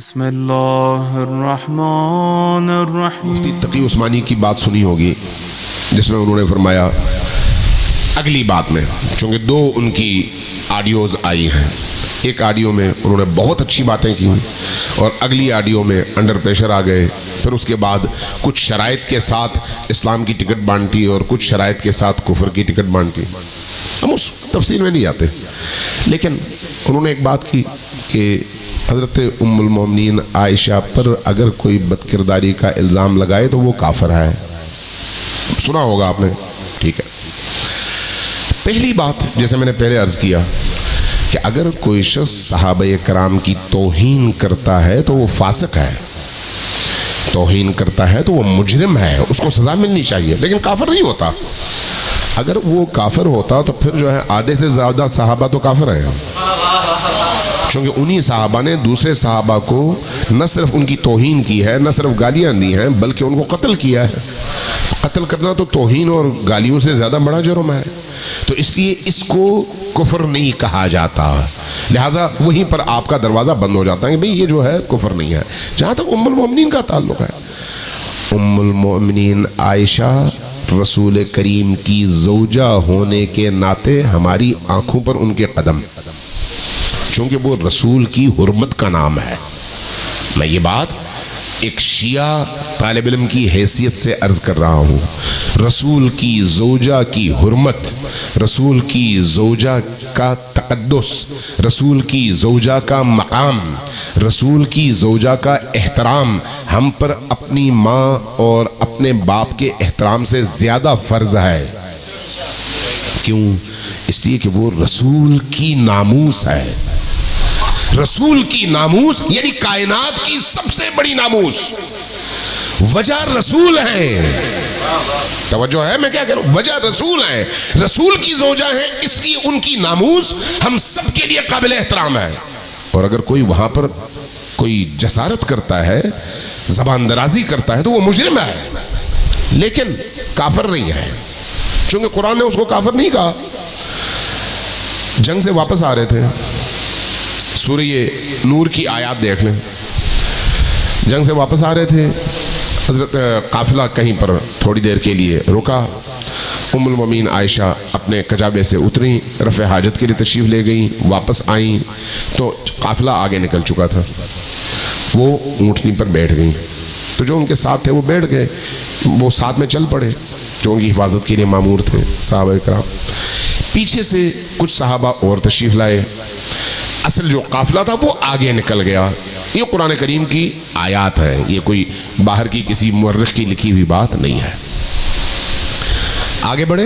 بسم اللہ الرحمن الرحیم۔ مفتی تقی عثمانی کی بات سنی ہوگی جس میں انہوں نے فرمایا اگلی بات میں، چونکہ دو ان کی آڈیوز آئی ہیں، ایک آڈیو میں انہوں نے بہت اچھی باتیں کی اور اگلی آڈیو میں انڈر پریشر آ گئے، پھر اس کے بعد کچھ شرائط کے ساتھ اسلام کی ٹکٹ بانٹی اور کچھ شرائط کے ساتھ کفر کی ٹکٹ بانٹی۔ ہم اس تفصیل میں نہیں آتے، لیکن انہوں نے ایک بات کی کہ حضرت ام المومنین عائشہ پر اگر کوئی بد کرداری کا الزام لگائے تو وہ کافر ہے۔ سنا ہوگا آپ نے، ٹھیک ہے۔ پہلی بات جیسے میں نے پہلے عرض کیا کہ اگر کوئی شخص صحابہ کرام کی توہین کرتا ہے تو وہ فاسق ہے، توہین کرتا ہے تو وہ مجرم ہے، اس کو سزا ملنی چاہیے، لیکن کافر نہیں ہوتا۔ اگر وہ کافر ہوتا تو پھر جو ہے آدھے سے زیادہ صحابہ تو کافر ہیں، چونکہ انہی صحابہ نے دوسرے صحابہ کو نہ صرف ان کی توہین کی ہے، نہ صرف گالیاں دی ہیں، بلکہ ان کو قتل کیا ہے۔ قتل کرنا تو توہین اور گالیوں سے زیادہ بڑا جرم ہے، تو اس لیے اس کو کفر نہیں کہا جاتا، لہٰذا وہیں پر آپ کا دروازہ بند ہو جاتا ہے کہ بھئی یہ جو ہے کفر نہیں ہے۔ جہاں تک ام المومنین کا تعلق ہے، ام المومنین عائشہ رسول کریم کی زوجہ ہونے کے ناطے ہماری آنکھوں پر ان کے قدم، چونکہ وہ رسول کی حرمت کا نام ہے۔ میں یہ بات ایک شیعہ طالب علم کی حیثیت سے عرض کر رہا ہوں، رسول کی زوجہ کی حرمت، رسول کی زوجہ کا تقدس، رسول کی زوجہ کا مقام، رسول کی زوجہ کا احترام ہم پر اپنی ماں اور اپنے باپ کے احترام سے زیادہ فرض ہے۔ کیوں؟ اس لیے کہ وہ رسول کی ناموس ہے۔ رسول کی ناموس یعنی کائنات کی سب سے بڑی ناموس، وجہ رسول ہیں۔ توجہ ہے میں کیا کہہ رہا ہوں؟ وجہ رسول ہیں، رسول کی زوجہ ہیں، اس لیے ان کی ناموس ہم سب کے لیے قابل احترام ہے۔ اور اگر کوئی وہاں پر کوئی جسارت کرتا ہے، زبان درازی کرتا ہے تو وہ مجرم ہے، لیکن کافر نہیں ہے، چونکہ قرآن نے اس کو کافر نہیں کہا۔ جنگ سے واپس آ رہے تھے، سورہ نور کی آیات دیکھ لیں، جنگ سے واپس آ رہے تھے، حضرت قافلہ کہیں پر تھوڑی دیر کے لیے رکا، ام المومنین عائشہ اپنے کجابے سے اتریں، رفع حاجت کے لیے تشریف لے گئیں، واپس آئیں تو قافلہ آگے نکل چکا تھا، وہ اونٹنی پر بیٹھ گئیں، تو جو ان کے ساتھ تھے وہ بیٹھ گئے، وہ ساتھ میں چل پڑے جو ان کی حفاظت کے لیے مامور تھے صحابہ کرام۔ پیچھے سے کچھ صحابہ اور تشریف لائے، اصل جو قافلہ تھا وہ آگے نکل گیا۔ یہ قرآن کریم کی آیات ہے، یہ کوئی باہر کی کسی مورخ کی لکھی ہوئی بات نہیں ہے۔ آگے بڑھے،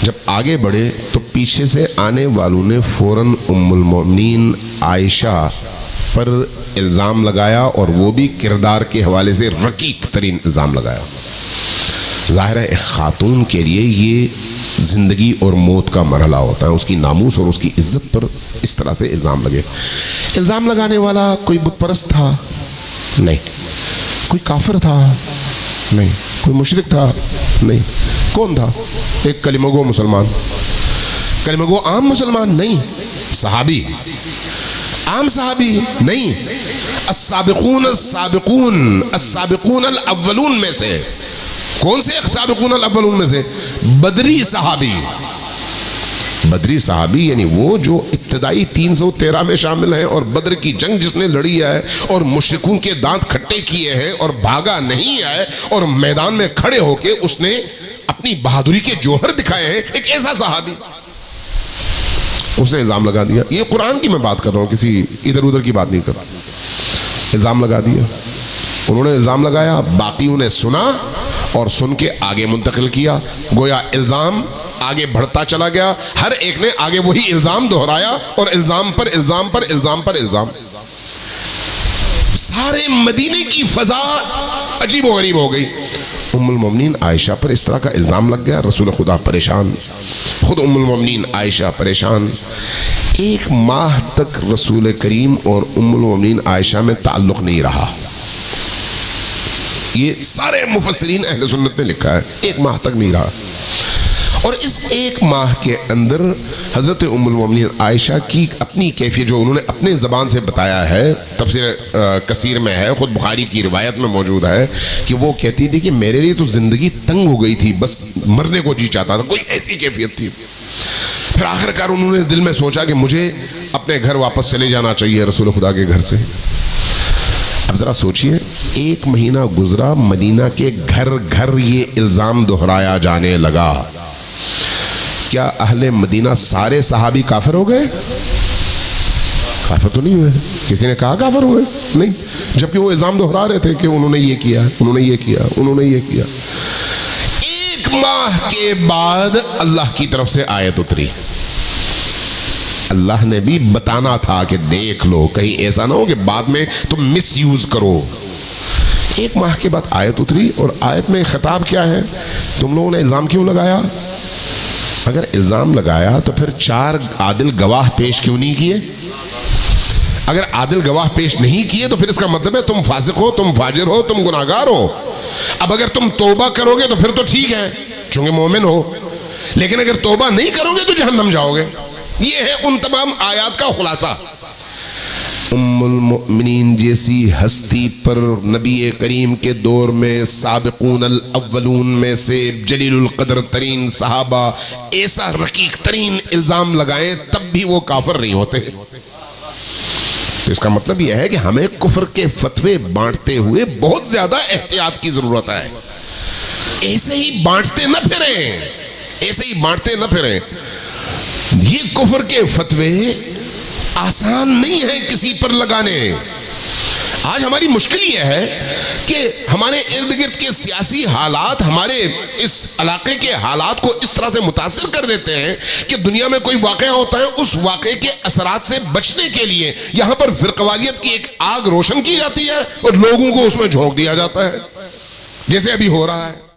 جب آگے بڑھے تو پیچھے سے آنے والوں نے فوراً ام المومنین عائشہ پر الزام لگایا، اور وہ بھی کردار کے حوالے سے رقیق ترین الزام لگایا۔ ظاہر ہے ایک خاتون کے لیے یہ زندگی اور موت کا مرحلہ ہوتا ہے، اس کی ناموس اور اس کی عزت پر اس طرح سے الزام لگے۔ الزام لگانے والا کوئی بت پرست تھا؟ نہیں۔ کوئی کافر تھا؟ نہیں۔ کوئی مشرک تھا؟ نہیں۔ کون تھا؟ ایک کلمہ گو مسلمان، کلمہ گو عام مسلمان؟ نہیں۔ صحابی، عام صحابی؟ نہیں۔ السابقون السابقون، السابقون الاولون میں سے، کون سے سابقون الاولون میں سے؟ بدری صحابی۔ بدری صحابی یعنی وہ جو ابتدائی 313 میں شامل ہیں، اور بدر کی جنگ جس نے لڑی ہے اور مشرکوں کے دانت کھٹے کیے ہیں اور بھاگا نہیں ہے، اور میدان میں کھڑے ہو کے اس نے اپنی بہادری کے جوہر دکھائے ہیں، ایک ایسا صحابی۔ اس نے الزام لگا دیا، یہ قرآن کی میں بات کر رہا ہوں، کسی ادھر ادھر کی بات نہیں کر رہا۔ الزام لگا دیا، انہوں نے الزام لگایا، باقیوں نے سنا اور سن کے آگے منتقل کیا، گویا الزام آگے بڑھتا چلا گیا، ہر ایک نے آگے وہی الزام دہرایا، اور الزام پر الزام پر الزام پر الزام۔ سارے مدینے کی فضا عجیب و غریب ہو گئی۔ ام المومنین عائشہ پر اس طرح کا الزام لگ گیا، رسول خدا پریشان، خود ام المومنین عائشہ پریشان۔ ایک ماہ تک رسول کریم اور ام المومنین عائشہ میں تعلق نہیں رہا، یہ سارے مفسرین اہل سنت نے لکھا ہے، ایک ماہ تک نہیں رہا۔ اور اس ایک ماہ کے اندر حضرت ام المومنین عائشہ کی اپنی کیفیت جو انہوں نے اپنے زبان سے بتایا ہے، تفسیر کثیر میں ہے، خود بخاری کی روایت میں موجود ہے کہ وہ کہتی تھی کہ میرے لیے تو زندگی تنگ ہو گئی تھی، بس مرنے کو جی چاہتا تھا، کوئی ایسی کیفیت تھی۔ پھر آخر کار انہوں نے دل میں سوچا کہ مجھے اپنے گھر واپس چلے جانا چاہیے رسول خدا کے گھر سے۔ اب ذرا سوچئے، ایک مہینہ گزرا، مدینہ کے گھر گھر یہ الزام دہرایا جانے لگا، کیا اہل مدینہ سارے صحابی کافر ہو گئے؟ کافر تو نہیں ہوئے، کسی نے کہا کافر ہوئے؟ نہیں، جبکہ وہ الزام دہرا رہے تھے کہ انہوں نے یہ کیا، انہوں نے یہ کیا، انہوں نے یہ کیا۔ ایک ماہ کے بعد اللہ کی طرف سے آیت اتری، اللہ نے بھی بتانا تھا کہ دیکھ لو کہیں ایسا نہ ہو کہ بعد میں تم مس یوز کرو۔ ایک ماہ کے بعد آیت اتری، اور آیت میں خطاب کیا ہے؟ تم لوگوں نے الزام کیوں لگایا؟ اگر الزام لگایا تو پھر 4 عادل گواہ پیش کیوں نہیں کیے؟ اگر عادل گواہ پیش نہیں کیے تو پھر اس کا مطلب ہے تم فاسق ہو، تم فاجر ہو، تم گناہگار ہو۔ اب اگر تم توبہ کرو گے تو پھر تو ٹھیک ہے چونکہ مومن ہو، لیکن اگر توبہ نہیں کرو گے تو جہنم جاؤ گے۔ یہ ہے ان تمام آیات کا خلاصہ۔ ام المؤمنین جیسی ہستی پر نبی کریم کے دور میں سابقون الاولون میں سے جلیل القدر ترین صحابہ ایسا رقیق ترین الزام لگائیں تب بھی وہ کافر نہیں ہوتے۔ تو اس کا مطلب یہ ہے کہ ہمیں کفر کے فتوے بانٹتے ہوئے بہت زیادہ احتیاط کی ضرورت ہے۔ ایسے ہی بانٹتے نہ پھریں، ایسے ہی بانٹتے نہ پھریں۔ یہ کفر کے فتوے آسان نہیں ہے کسی پر لگانے۔ آج ہماری مشکل یہ ہے کہ ہمارے ارد گرد کے سیاسی حالات ہمارے اس علاقے کے حالات کو اس طرح سے متاثر کر دیتے ہیں کہ دنیا میں کوئی واقعہ ہوتا ہے، اس واقعے کے اثرات سے بچنے کے لیے یہاں پر فرقواریت کی ایک آگ روشن کی جاتی ہے اور لوگوں کو اس میں جھونک دیا جاتا ہے، جیسے ابھی ہو رہا ہے۔